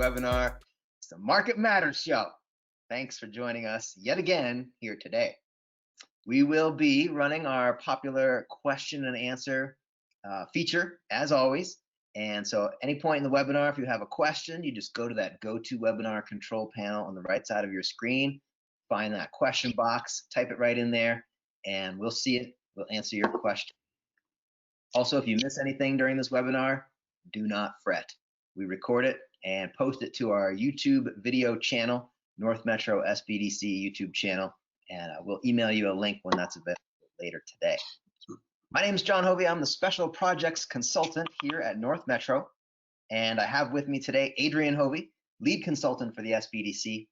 webinar. It's the Market Matters Show. Thanks for joining us yet again here today. We will be running our popular question and answer feature as always. And so at any point in the webinar, if you have a question, you just go to that GoToWebinar control panel on the right side of your screen, find that question box, type it right in there, and we'll see it. We'll answer your question. Also, if you miss anything during this webinar, do not fret. We record it and post it to our YouTube video channel, North Metro SBDC YouTube channel, and we'll email you a link when that's available later today. My name is John Hovey. I'm the Special Projects Consultant here at North Metro, and I have with me today Adrian Hovey, Lead Consultant for the SBDC,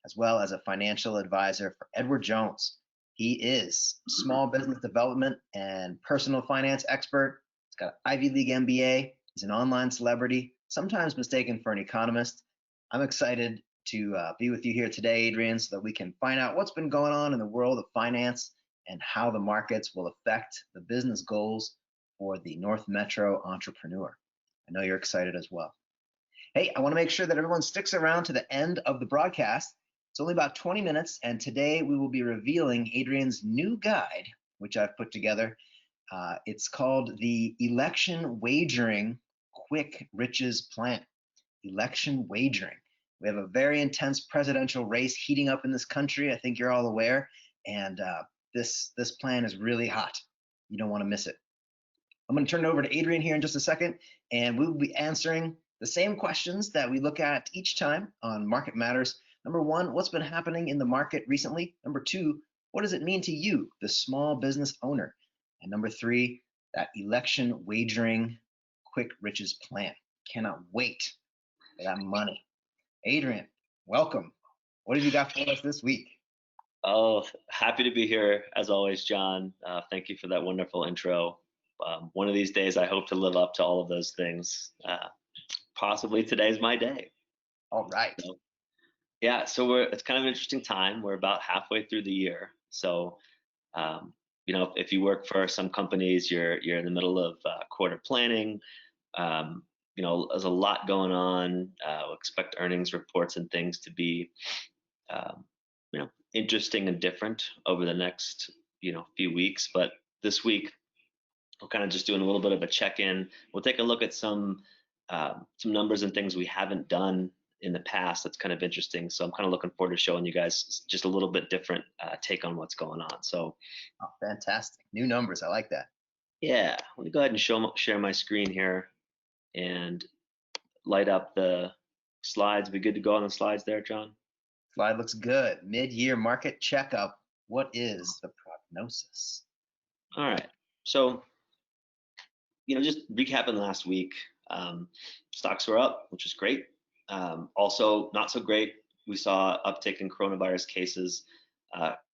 as well as a Financial Advisor for Edward Jones. He is small business development and personal finance expert. He's got an Ivy League MBA. He's an online celebrity, sometimes mistaken for an economist. I'm excited to be with you here today, Adrian, so that we can find out what's been going on in the world of finance and how the markets will affect the business goals for the North Metro entrepreneur. I know you're excited as well. Hey, I want to make sure that everyone sticks around to the end of the broadcast. It's only about 20 minutes, and today we will be revealing Adrian's new guide, which I've put together. It's called the Election Wagering Quick Riches Plan. Election wagering. We have a very intense presidential race heating up in this country. I think you're all aware, and this plan is really hot. You don't want to miss it. I'm going to turn it over to Adrian here in just a second, and we will be answering the same questions that we look at each time on Market Matters. Number one, what's been happening in the market recently? Number two, what does it mean to you, the small business owner? And number three, that election wagering quick riches plan. Cannot wait for that money. Adrian, welcome. What have you got for us this week? Oh, happy to be here as always, John. Thank you for that wonderful intro. One of these days, I hope to live up to all of those things. Possibly today's my day. All right. Yeah, so it's kind of an interesting time. We're about halfway through the year. So, if you work for some companies, you're in the middle of quarter planning. There's a lot going on. Expect earnings reports and things to be, interesting and different over the next, few weeks. But this week, we're kind of just doing a little bit of a check-in. We'll take a look at some numbers and things we haven't done in the past. That's kind of interesting. So I'm kind of looking forward to showing you guys just a little bit different take on what's going on. So, fantastic. New numbers. I like that. Yeah. Let me go ahead and share my screen here and light up the slides. We good to go on the slides there, John? Slide looks good. Mid-year market checkup. What is the prognosis? All right. So, just recapping last week, stocks were up, which is great. Also, not so great. We saw uptick in coronavirus cases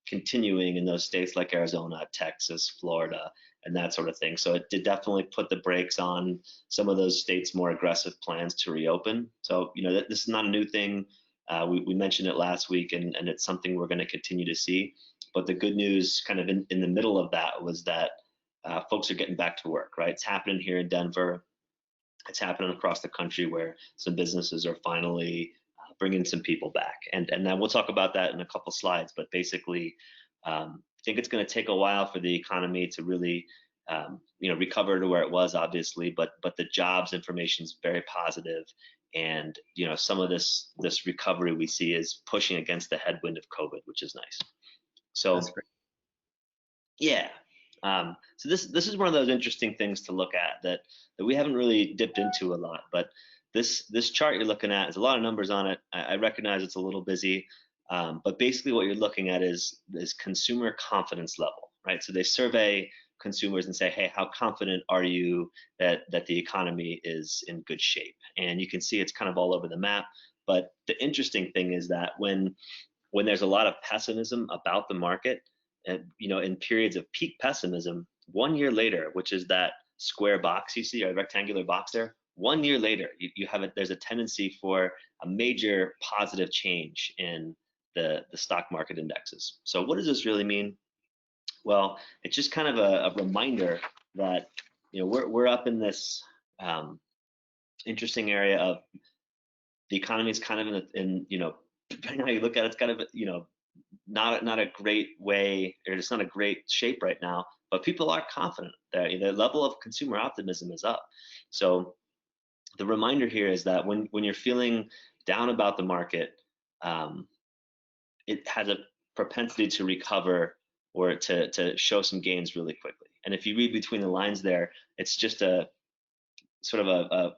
continuing in those states like Arizona, Texas, Florida, and that sort of thing. So it did definitely put the brakes on some of those states' more aggressive plans to reopen. So, this is not a new thing. We mentioned it last week, and it's something we're going to continue to see. But the good news kind of in the middle of that was that folks are getting back to work, right? It's happening here in Denver. It's happening across the country where some businesses are finally bringing some people back. And then we'll talk about that in a couple slides. But basically, I think it's going to take a while for the economy to really, recover to where it was, obviously. But the jobs information is very positive. And, some of this recovery we see is pushing against the headwind of COVID, which is nice. So, that's great. Yeah. So this is one of those interesting things to look at that we haven't really dipped into a lot. But this chart you're looking at is a lot of numbers on it. I recognize it's a little busy, but basically what you're looking at is consumer confidence level, right? So they survey consumers and say, hey, how confident are you that the economy is in good shape? And you can see it's kind of all over the map. But the interesting thing is that when there's a lot of pessimism about the market, and in periods of peak pessimism, 1 year later, which is that square box you see, or rectangular box there, 1 year later, there's a tendency for a major positive change in the stock market indexes. So what does this really mean? Well, it's just kind of a reminder that we're up in this interesting area of the economy is kind of in depending on how you look at it, it's kind of not a great way, or it's not a great shape right now. But people are confident that the level of consumer optimism is up. So the reminder here is that when you're feeling down about the market, it has a propensity to recover or to show some gains really quickly. And if you read between the lines there, it's just a sort of a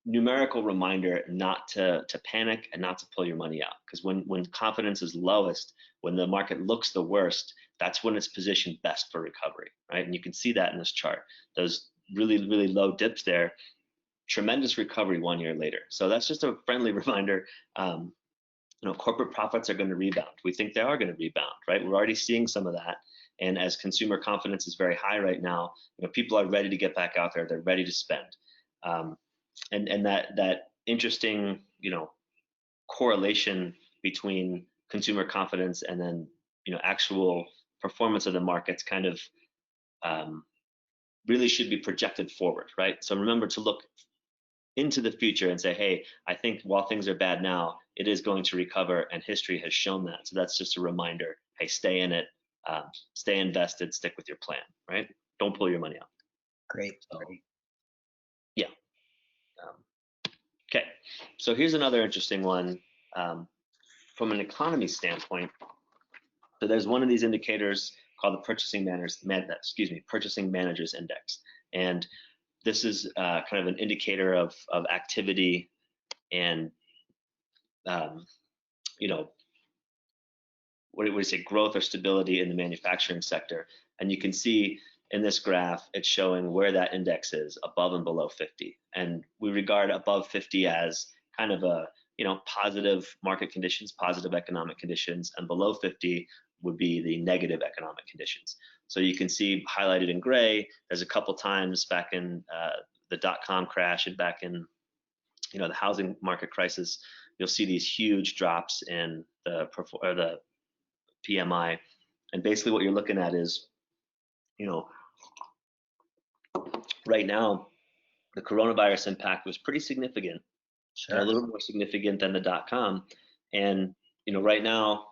numerical reminder not to panic and not to pull your money out. Because when confidence is lowest, when the market looks the worst, that's when it's positioned best for recovery, right? And you can see that in this chart. Those really, really low dips there, tremendous recovery 1 year later. So that's just a friendly reminder. Corporate profits are going to rebound. We think they are going to rebound, right? We're already seeing some of that. And as consumer confidence is very high right now, people are ready to get back out there. They're ready to spend. And that interesting, correlation between consumer confidence and then, actual performance of the markets kind of really should be projected forward, right? So remember to look into the future and say, hey, I think while things are bad now, it is going to recover, and history has shown that. So that's just a reminder. Hey, stay in it, stay invested, stick with your plan, right? Don't pull your money out. Great. So, yeah. Okay, so here's another interesting one from an economy standpoint. So there's one of these indicators called the Purchasing Managers Index, and this is kind of an indicator of activity and what do we say, growth or stability in the manufacturing sector. And you can see in this graph, it's showing where that index is above and below 50. And we regard above 50 as kind of a, positive market conditions, positive economic conditions, and below 50 would be the negative economic conditions. So you can see highlighted in gray, there's a couple times back in the dot-com crash and back in, the housing market crisis, you'll see these huge drops in the PMI. And basically what you're looking at is, right now, the coronavirus impact was pretty significant, and a little more significant than the dot-com. And, right now,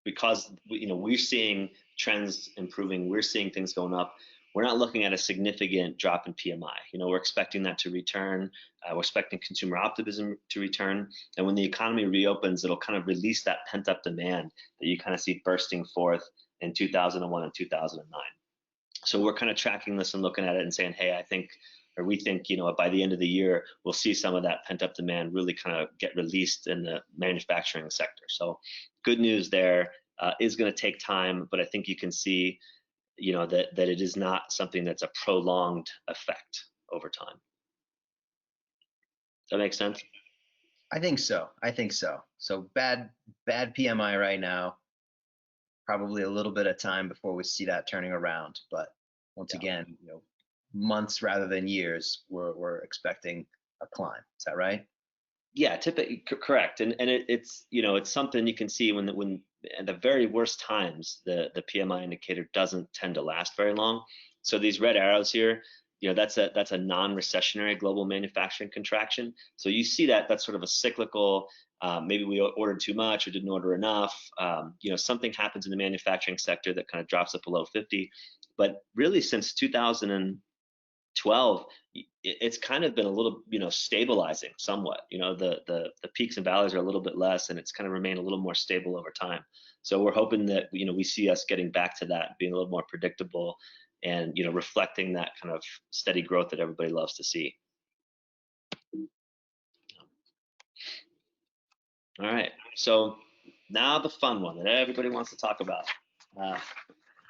because, we're seeing trends improving, we're seeing things going up, we're not looking at a significant drop in PMI. We're expecting that to return. We're expecting consumer optimism to return. And when the economy reopens, it'll kind of release that pent-up demand that you kind of see bursting forth in 2001 and 2009. So we're kind of tracking this and looking at it and saying, hey, we think, by the end of the year, we'll see some of that pent-up demand really kind of get released in the manufacturing sector. So good news there. Is going to take time, but I think you can see, that it is not something that's a prolonged effect over time. Does that make sense? I think so. So bad PMI right now. Probably a little bit of time before we see that turning around. But once again, months rather than years, we're expecting a climb. Is that right? Yeah, typically correct. And it's it's something you can see when at the very worst times the PMI indicator doesn't tend to last very long. So these red arrows here, that's a non-recessionary global manufacturing contraction. So you see that's sort of a cyclical. Maybe we ordered too much or didn't order enough. Something happens in the manufacturing sector that kind of drops it below 50. But really, since 2012, it's kind of been a little, stabilizing somewhat. The peaks and valleys are a little bit less, and it's kind of remained a little more stable over time. So we're hoping that we see us getting back to that, being a little more predictable, and reflecting that kind of steady growth that everybody loves to see. All right, so now the fun one that everybody wants to talk about.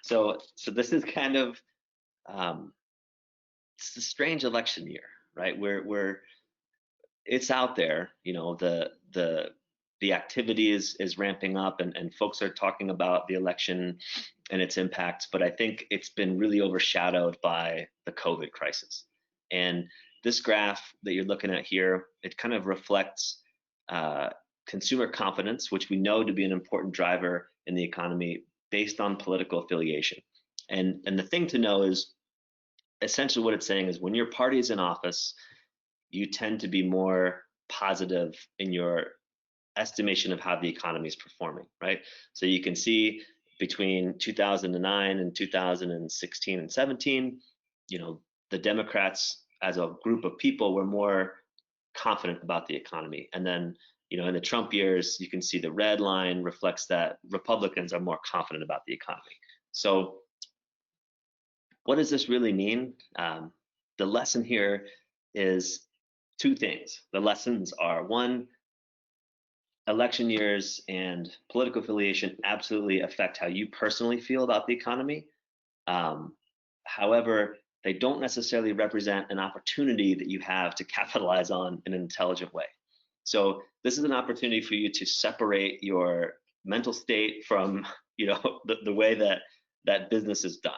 So this is kind of it's a strange election year, right? Where it's out there, the activity is ramping up, and folks are talking about the election and its impacts, but I think it's been really overshadowed by the COVID crisis. And this graph that you're looking at here, it kind of reflects consumer confidence, which we know to be an important driver in the economy based on political affiliation. And the thing to know is, essentially what it's saying is when your party is in office, you tend to be more positive in your estimation of how the economy is performing, right? So you can see between 2009 and 2016 and 17, the Democrats as a group of people were more confident about the economy. And then, in the Trump years, you can see the red line reflects that Republicans are more confident about the economy. So what does this really mean? The lesson here is two things. The lessons are, one, election years and political affiliation absolutely affect how you personally feel about the economy. However, they don't necessarily represent an opportunity that you have to capitalize on in an intelligent way. So this is an opportunity for you to separate your mental state from, the way that business is done,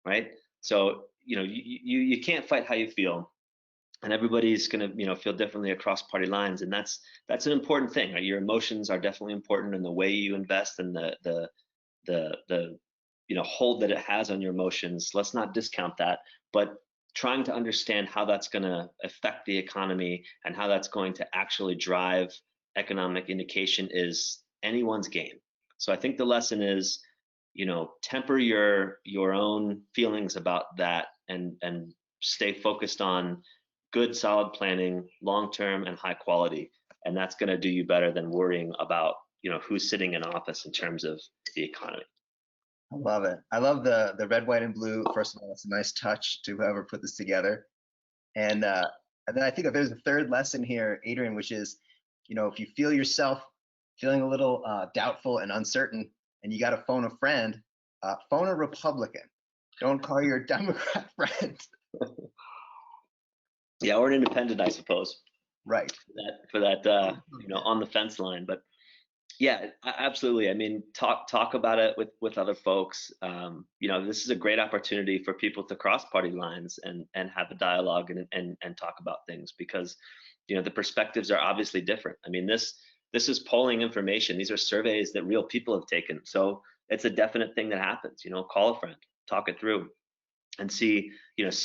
right? So, you can't fight how you feel, and everybody's going to, feel differently across party lines, and that's an important thing, right? Your emotions are definitely important, and the way you invest and the hold that it has on your emotions. Let's not discount that, but trying to understand how that's going to affect the economy and how that's going to actually drive economic indication is anyone's game. So I think the lesson is, temper your own feelings about that and stay focused on good, solid planning, long-term and high quality. And that's going to do you better than worrying about, who's sitting in office in terms of the economy. I love it. I love the red, white, and blue. First of all, it's a nice touch to whoever put this together. And then I think that there's a third lesson here, Adrian, which is, if you feel yourself feeling a little doubtful and uncertain, and you got to phone a friend, phone a Republican. Don't call your Democrat friend. Yeah, or an independent, I suppose. Right. For that, on the fence line. But yeah, absolutely. I mean, talk about it with other folks. This is a great opportunity for people to cross party lines and have a dialogue and talk about things, because the perspectives are obviously different. I mean, this is polling information. These are surveys that real people have taken. So it's a definite thing that happens. Call a friend, talk it through, and see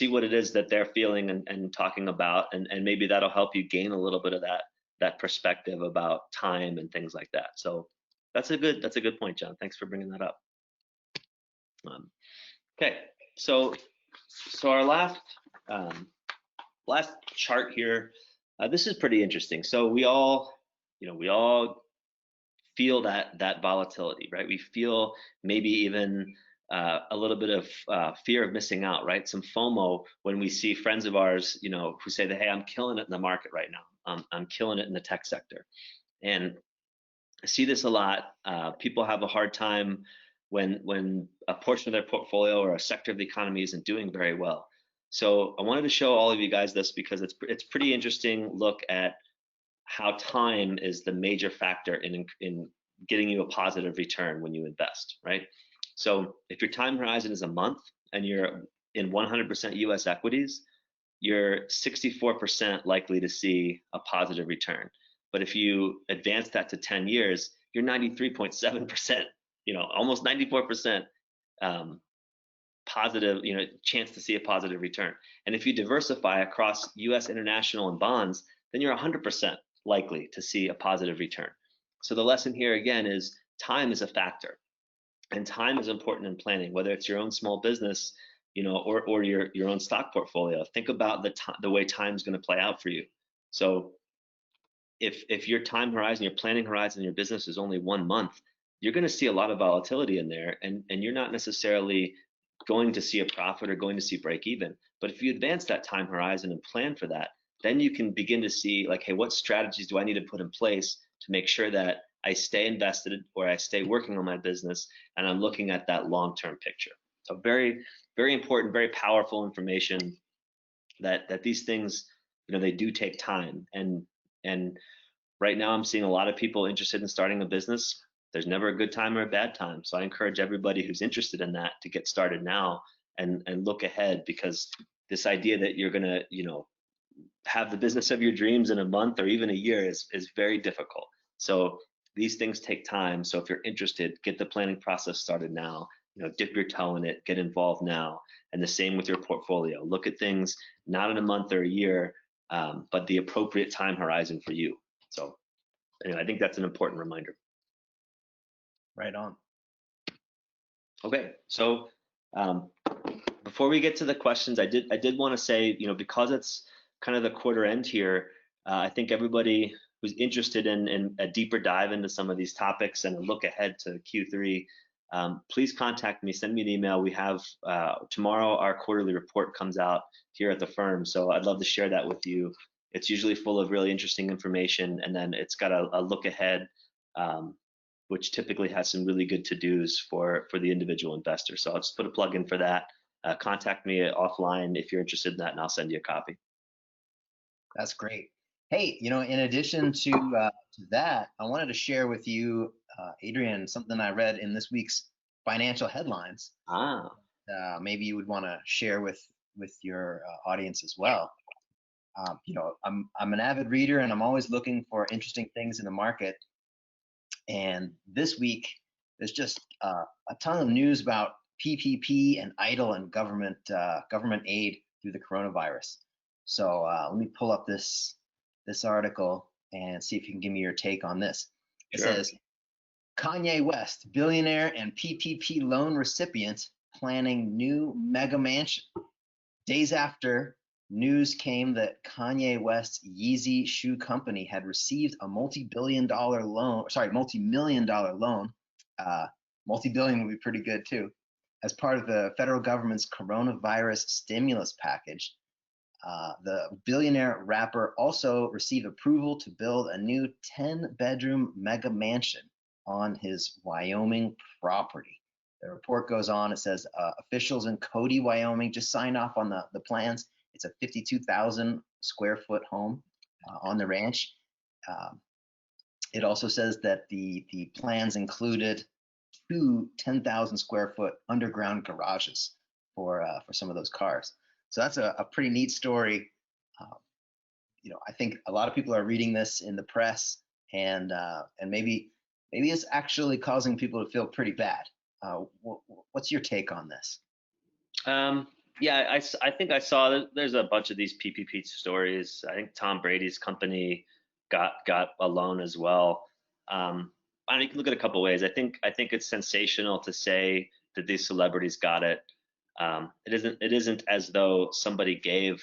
what it is that they're feeling and talking about, and maybe that'll help you gain a little bit of that perspective about time and things like that. So that's a good point, John. Thanks for bringing that up. Okay, so our last chart here, this is pretty interesting. So we all feel that volatility, right? We feel maybe even a little bit of fear of missing out, right? Some FOMO when we see friends of ours, who say that, hey, I'm killing it in the market right now. I'm killing it in the tech sector. And I see this a lot. People have a hard time when a portion of their portfolio or a sector of the economy isn't doing very well. So I wanted to show all of you guys this because it's pretty interesting look at how time is the major factor in getting you a positive return when you invest, right? So if your time horizon is a month and you're in 100% US equities, you're 64% likely to see a positive return. But if you advance that to 10 years, you're 93.7%, almost 94% positive, chance to see a positive return. And if you diversify across US, international, and bonds, then you're 100% likely to see a positive return. So the lesson here again is time is a factor, and time is important in planning, whether it's your own small business, or your own stock portfolio. Think about the way time is going to play out for you. So if your time horizon, your planning horizon in your business is only 1 month, you're going to see a lot of volatility in there, and you're not necessarily going to see a profit or going to see break even. But if you advance that time horizon and plan for that, then you can begin to see like, hey, what strategies do I need to put in place to make sure that I stay invested or I stay working on my business, and I'm looking at that long-term picture. So very, very important, very powerful information that these things, they do take time. And right now I'm seeing a lot of people interested in starting a business. There's never a good time or a bad time. So I encourage everybody who's interested in that to get started now and look ahead, because this idea that you're gonna, have the business of your dreams in a month or even a year is very difficult. So these things take time. So if you're interested, get the planning process started now. Dip your toe in it, get involved now. And the same with your portfolio. Look at things not in a month or a year, but the appropriate time horizon for you. So anyway, I think that's an important reminder. Right on. Okay, so before we get to the questions, I did want to say, because it's kind of the quarter end here, I think everybody who's interested in a deeper dive into some of these topics and a look ahead to Q3, please contact me, send me an email. We have tomorrow our quarterly report comes out here at the firm, so I'd love to share that with you. It's usually full of really interesting information, and then it's got a look ahead, which typically has some really good to-dos for the individual investor. So I'll just put a plug in for that. Contact me offline if you're interested in that, and I'll send you a copy. That's great. Hey, in addition to that, I wanted to share with you, Adrian, something I read in this week's financial headlines. Maybe you would want to share with your audience as well. I'm an avid reader, and I'm always looking for interesting things in the market. And this week, there's just a ton of news about PPP and EIDL and government aid through the coronavirus. So let me pull up this article and see if you can give me your take on this. It says, Kanye West, billionaire and PPP loan recipient, planning new mega mansion. Days after news came that Kanye West's Yeezy shoe company had received a multi-million dollar loan. Multi-billion would be pretty good too, as part of the federal government's coronavirus stimulus package. The billionaire rapper also received approval to build a new 10-bedroom mega mansion on his Wyoming property. The report goes on. It says officials in Cody, Wyoming just signed off on the plans. It's a 52,000 square foot home on the ranch. It also says that the plans included two 10,000 square foot underground garages for some of those cars. So that's a pretty neat story. I think a lot of people are reading this in the press, and maybe it's actually causing people to feel pretty bad. What's your take on this? Yeah, I think I saw that there's a bunch of these PPP stories. I think Tom Brady's company got a loan as well. You can look at it a couple ways. I think it's sensational to say that these celebrities got it. It isn't as though somebody gave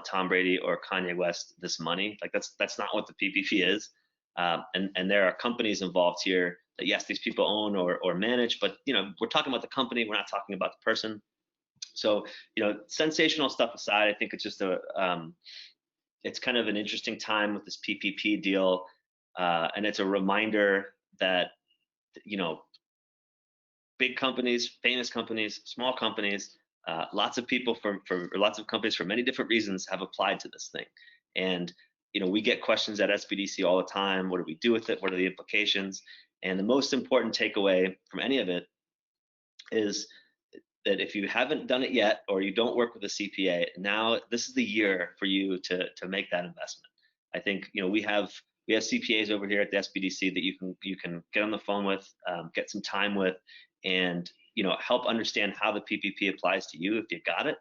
Tom Brady or Kanye West this money. Like that's not what the PPP is. And there are companies involved here that yes, these people own or manage, but we're talking about the company. We're not talking about the person. So sensational stuff aside, I think it's just it's kind of an interesting time with this PPP deal, and it's a reminder that big companies, famous companies, small companies, lots of people for lots of companies for many different reasons have applied to this thing. And we get questions at SBDC all the time. What do we do with it? What are the implications? And the most important takeaway from any of it is that if you haven't done it yet, or you don't work with a CPA, now this is the year for you to make that investment. I think we have CPAs over here at the SBDC that you can get on the phone with, get some time with, and help understand how the PPP applies to you if you got it,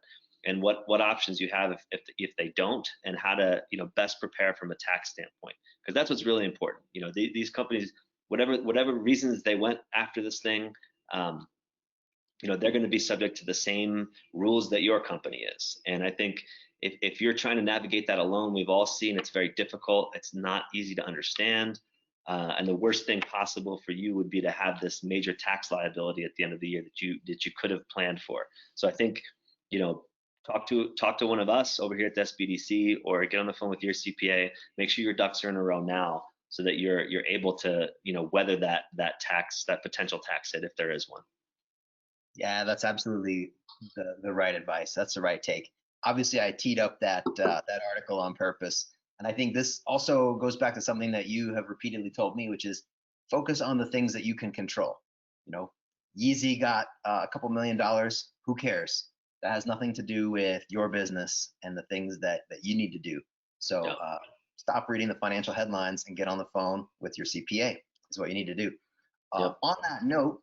and what options you have if they don't, and how to best prepare from a tax standpoint, because that's what's really important. These companies, whatever reasons they went after this thing, they're going to be subject to the same rules that your company is. And I think if you're trying to navigate that alone, we've all seen it's very difficult. It's not easy to understand. And the worst thing possible for you would be to have this major tax liability at the end of the year that you could have planned for. So I think, talk to one of us over here at the SBDC, or get on the phone with your CPA. Make sure your ducks are in a row now, so that you're able to weather that potential tax hit if there is one. Yeah, that's absolutely the right advice. That's the right take. Obviously, I teed up that article on purpose, and I think this also goes back to something that you have repeatedly told me, which is focus on the things that you can control. Yeezy got a couple $1 million. Who cares? That has nothing to do with your business and the things that you need to do. So stop reading the financial headlines and get on the phone with your CPA is what you need to do. On that note,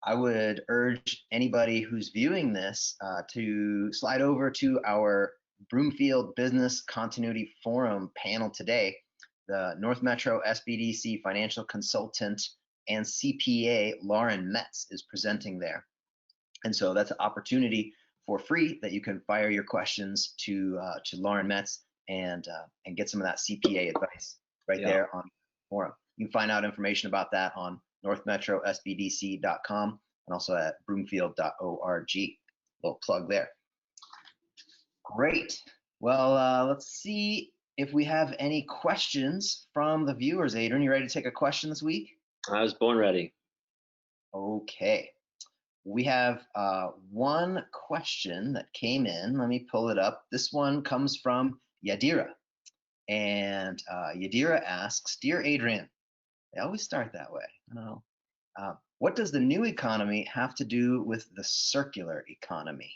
I would urge anybody who's viewing this to slide over to our Broomfield Business Continuity Forum panel today. The North Metro SBDC financial consultant and CPA Lauren Metz is presenting there. And so that's an opportunity for free that you can fire your questions to Lauren Metz and get some of that CPA advice right there on the forum. You can find out information about that on northmetrosbdc.com and also at broomfield.org. Little plug there. Great. Well, let's see if we have any questions from the viewers. Adrian, you ready to take a question this week? I was born ready. Okay. We have one question that came in. Let me pull it up. This one comes from Yadira. And Yadira asks, Dear Adrian, they always start that way. I don't know. What does the new economy have to do with the circular economy?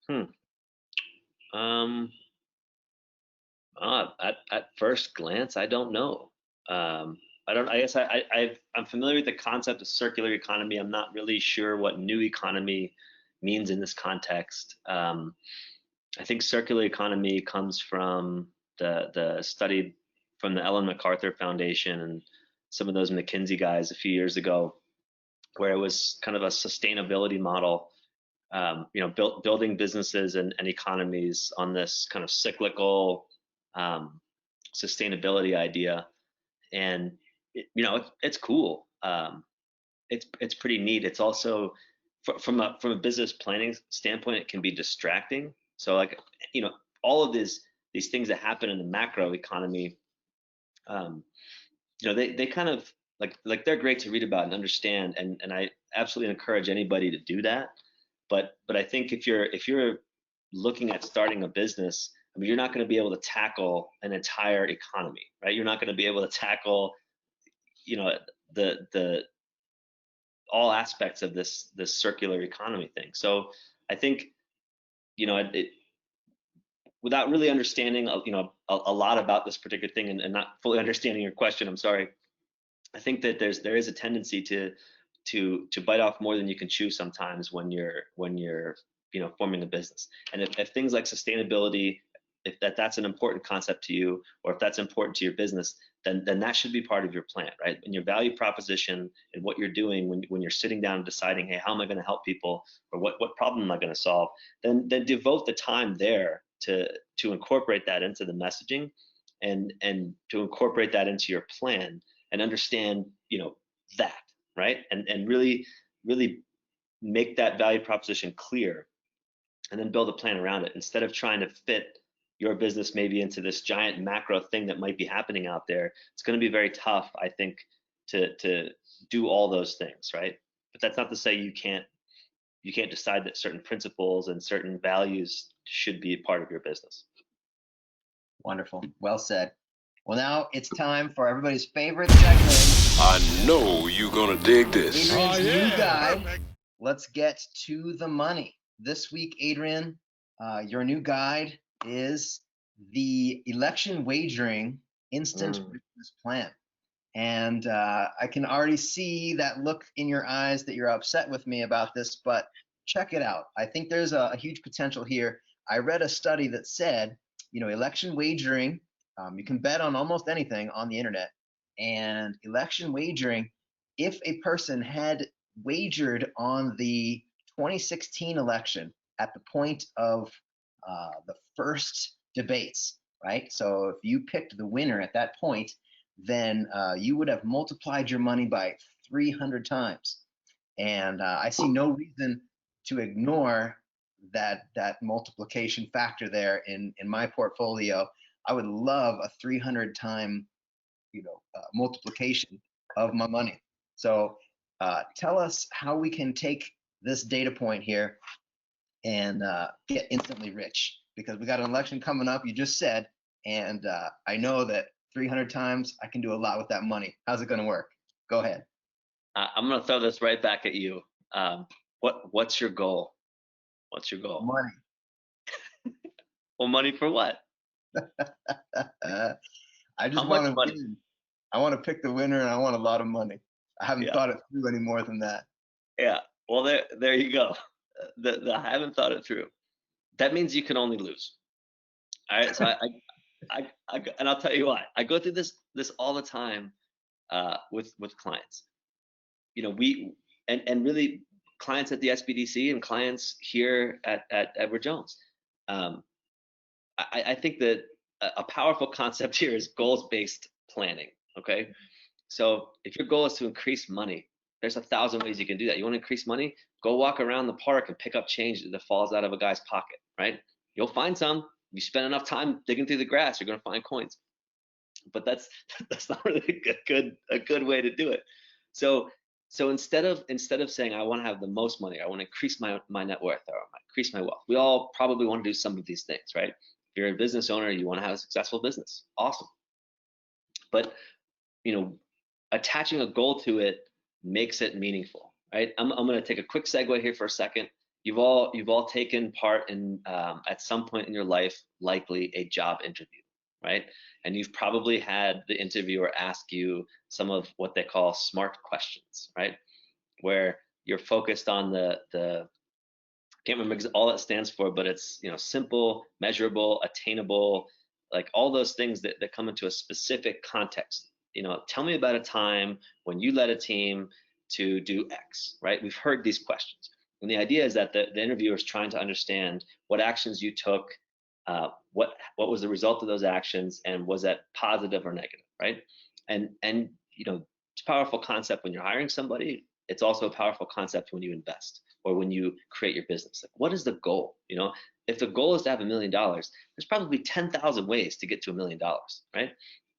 At first glance, I don't know. I guess I'm familiar with the concept of circular economy. I'm not really sure what new economy means in this context. I think circular economy comes from the study from the Ellen MacArthur Foundation and some of those McKinsey guys a few years ago, where it was kind of a sustainability model, building businesses and economies on this kind of cyclical sustainability idea. And it's cool. It's pretty neat. It's also from a business planning standpoint, it can be distracting. So all of these things that happen in the macro economy, they kind of like they're great to read about and understand, and I absolutely encourage anybody to do that. But I think if you're looking at starting a business, I mean, you're not going to be able to tackle an entire economy, right? You're not going to be able to tackle, the all aspects of this circular economy thing. So I think, without really understanding, a lot about this particular thing and not fully understanding your question, I'm sorry. I think that there is a tendency to bite off more than you can chew sometimes when you're forming a business. And if things like sustainability, if that's an important concept to you, or if that's important to your business, then that should be part of your plan, right? And your value proposition and what you're doing when you're sitting down and deciding, hey, how am I going to help people, or what problem am I going to solve? Then devote the time there to incorporate that into the messaging, and to incorporate that into your plan, and understand that, right? And really make that value proposition clear, and then build a plan around it, instead of trying to fit your business maybe into this giant macro thing that might be happening out there. It's going to be very tough, I think, to do all those things, right? But that's not to say you can't decide that certain principles and certain values should be a part of your business. Wonderful. Well said. Well, now it's time for everybody's favorite segment. I know you're going to dig this. Adrian's new guide. Let's get to the money. This week, Adrian, your new guide is the election wagering instant business plan. And I can already see that look in your eyes that you're upset with me about this, but check it out. I think there's a huge potential here. I read a study that said, election wagering, you can bet on almost anything on the internet. And election wagering, if a person had wagered on the 2016 election at the point of the first debates, right? So if you picked the winner at that point, then you would have multiplied your money by 300 times. And I see no reason to ignore that multiplication factor there in my portfolio. I would love a 300 time, multiplication of my money. So tell us how we can take this data point here and get instantly rich, because we got an election coming up, you just said, and I know that 300 times I can do a lot with that money. How's it going to work? Go ahead. I'm going to throw this right back at you. What's your goal? What's your goal? Money. Well, money for what? I just want to win. I want to pick the winner, and I want a lot of money. I haven't thought it through any more than that. Yeah. Well, there you go. I haven't thought it through. that means you can only lose. All right. So and I'll tell you why. I go through this all the time with clients. You know, and really clients at the SBDC and clients here at Edward Jones. I think that a powerful concept here is goals-based planning. Okay. So if your goal is to increase money, there's 1,000 ways you can do that. You want to increase money? Go walk around the park and pick up change that falls out of a guy's pocket, right? You'll find some. You spend enough time digging through the grass, you're going to find coins. But that's not really a good way to do it. So instead of saying I want to have the most money, I want to increase my net worth, or increase my wealth, we all probably want to do some of these things, right? If you're a business owner, you want to have a successful business. Awesome. But attaching a goal to it makes it meaningful, right? I'm going to take a quick segue here for a second. You've all taken part in at some point in your life, likely a job interview, right? And you've probably had the interviewer ask you some of what they call SMART questions, right? Where you're focused on the can't remember all that stands for, but it's simple, measurable, attainable, like all those things that come into a specific context. Tell me about a time when you led a team to do X, right? We've heard these questions. And the idea is that the interviewer is trying to understand what actions you took, what was the result of those actions, and was that positive or negative, right? And it's a powerful concept when you're hiring somebody. It's also a powerful concept when you invest or when you create your business. Like, what is the goal? If the goal is to have $1 million, there's probably 10,000 ways to get to $1 million, right?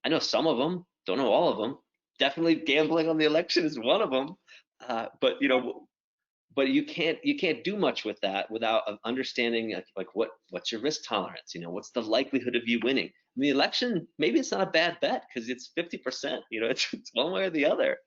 I know some of them, don't know all of them. Definitely gambling on the election is one of them. But you can't do much with that without understanding like what's your risk tolerance. What's the likelihood of you winning? I mean, the election, maybe it's not a bad bet because it's 50%. It's one way or the other.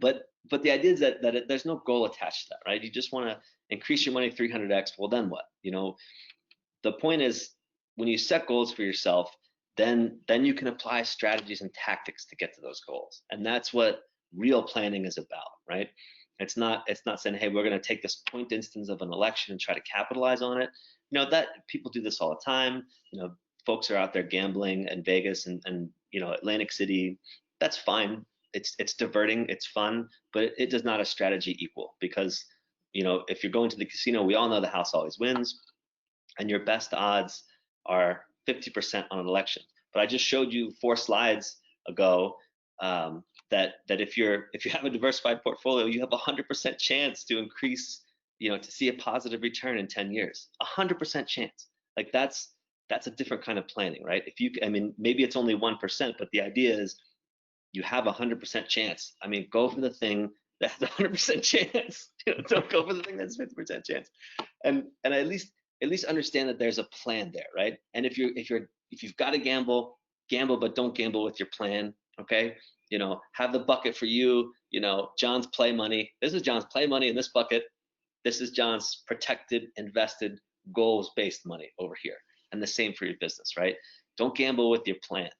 But the idea is that there's no goal attached to that, right? You just want to increase your money 300x. Well, then what? The point is when you set goals for yourself, then you can apply strategies and tactics to get to those goals, and that's what real planning is about, right? It's not saying, hey, we're going to take this point instance of an election and try to capitalize on it. That people do this all the time. Folks are out there gambling in Vegas and Atlantic City. That's fine. It's diverting. It's fun, but it does not a strategy equal, because if you're going to the casino, we all know the house always wins, and your best odds are 50% on an election. But I just showed you 4 slides ago that if you have a diversified portfolio, you have a 100% chance to increase, to see a positive return in 10 years. 100% chance. Like that's a different kind of planning, right? Maybe it's only 1%, but the idea is you have a 100% chance. Go for the thing that has a 100% chance. Don't go for the thing that's 50% chance. And at least understand that there's a plan there, right? And if you've got to gamble, but don't gamble with your plan. Okay. Have the bucket for you, John's play money. This is John's play money in this bucket. This is John's protected, invested, goals-based money over here. And the same for your business, right? Don't gamble with your plan.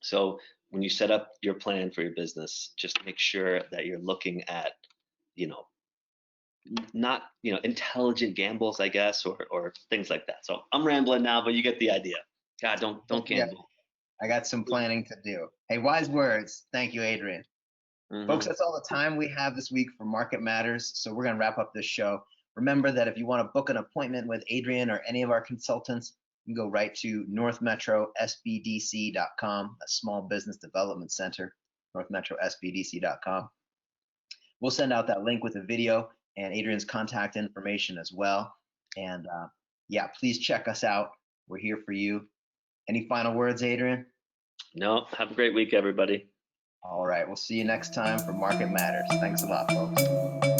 So when you set up your plan for your business, just make sure that you're looking at, not, intelligent gambles, I guess, or things like that. So I'm rambling now, but you get the idea. God, don't gamble. I got some planning to do. Hey, wise words. Thank you, Adrian. Mm-hmm. Folks, that's all the time we have this week for Market Matters. So we're going to wrap up this show. Remember that if you want to book an appointment with Adrian or any of our consultants, you can go right to northmetrosbdc.com, a small business development center, northmetrosbdc.com. We'll send out that link with a video and Adrian's contact information as well. And please check us out. We're here for you. Any final words, Adrian? No, have a great week, everybody. All right, we'll see you next time for Market Matters. Thanks a lot, folks.